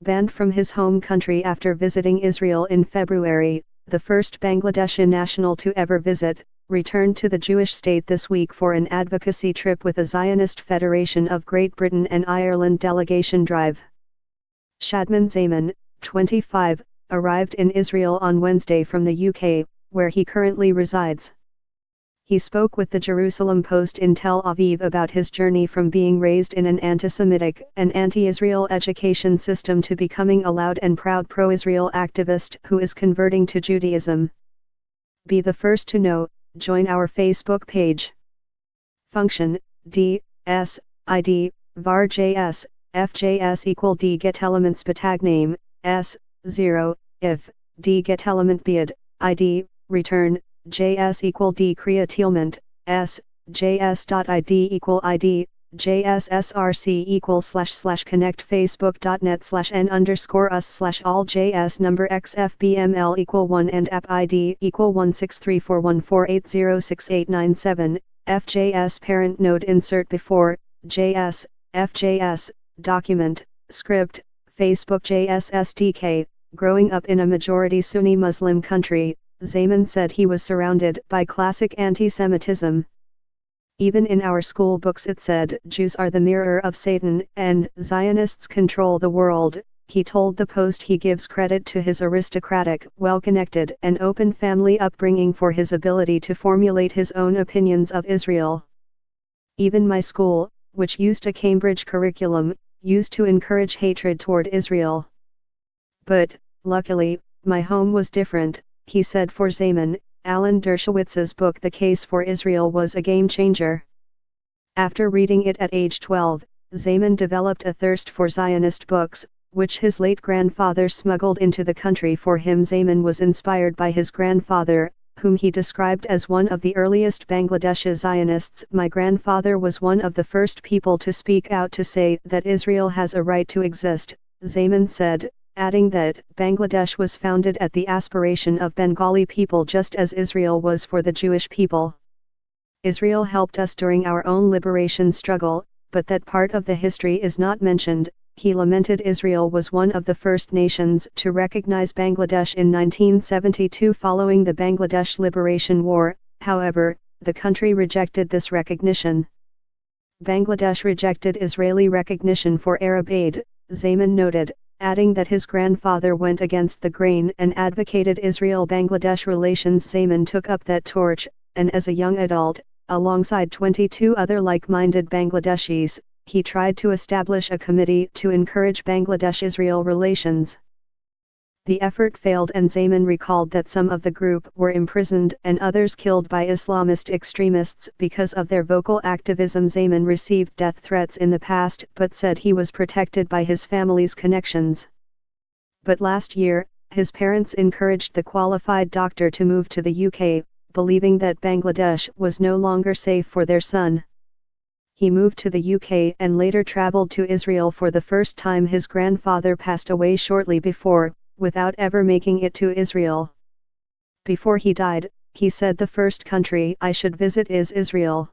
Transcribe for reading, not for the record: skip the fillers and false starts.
Banned from his home country after visiting Israel in February, the first Bangladeshi national to ever visit, returned to the Jewish state this week for an advocacy trip with a Zionist Federation of Great Britain and Ireland delegation drive. Shadman Zaman, 25, arrived in Israel on Wednesday from the UK, where he currently resides. He spoke with the Jerusalem Post in Tel Aviv about his journey from being raised in an anti-Semitic and anti-Israel education system to becoming a loud and proud pro-Israel activist who is converting to Judaism. Be the first to know, join our Facebook page. Function, D, S, ID, var JS, FJS equal D get elements tag name, S, 0, if, D get element bid, ID, return, JS equal D createlment, S, JS.ID equal ID, JSSRC equal / connect facebook.net / n_us / all JS number XFBML equal 1 and app ID equal 1634148068997, FJS parent node insert before, JS, FJS, document, script, Facebook JS SDK. Growing up in a majority Sunni Muslim country, Zaman said he was surrounded by classic anti-Semitism. Even in our school books it said Jews are the mirror of Satan and Zionists control the world. He told the Post he gives credit to his aristocratic, well-connected and open family upbringing for his ability to formulate his own opinions of Israel. Even my school, which used a Cambridge curriculum, used to encourage hatred toward Israel. But, luckily, my home was different, he said. For Zaman, Alan Dershowitz's book The Case for Israel was a game changer. After reading it at age 12, Zaman developed a thirst for Zionist books, which his late grandfather smuggled into the country for him. Zaman was inspired by his grandfather, whom he described as one of the earliest Bangladeshi Zionists. My grandfather was one of the first people to speak out to say that Israel has a right to exist, Zaman said, adding that Bangladesh was founded at the aspiration of Bengali people just as Israel was for the Jewish people. Israel helped us during our own liberation struggle, but that part of the history is not mentioned. He lamented Israel was one of the first nations to recognize Bangladesh in 1972 following the Bangladesh Liberation War. However, the country rejected this recognition. Bangladesh rejected Israeli recognition for Arab aid, Zaman noted, adding that his grandfather went against the grain and advocated Israel-Bangladesh relations. Zaman took up that torch, and as a young adult, alongside 22 other like-minded Bangladeshis, he tried to establish a committee to encourage Bangladesh-Israel relations. The effort failed, and Zaman recalled that some of the group were imprisoned and others killed by Islamist extremists because of their vocal activism. Zaman received death threats in the past but said he was protected by his family's connections. But last year, his parents encouraged the qualified doctor to move to the UK, believing that Bangladesh was no longer safe for their son. He moved to the UK and later traveled to Israel for the first time. His grandfather passed away shortly before, without ever making it to Israel. Before he died, he said, "The first country I should visit is Israel."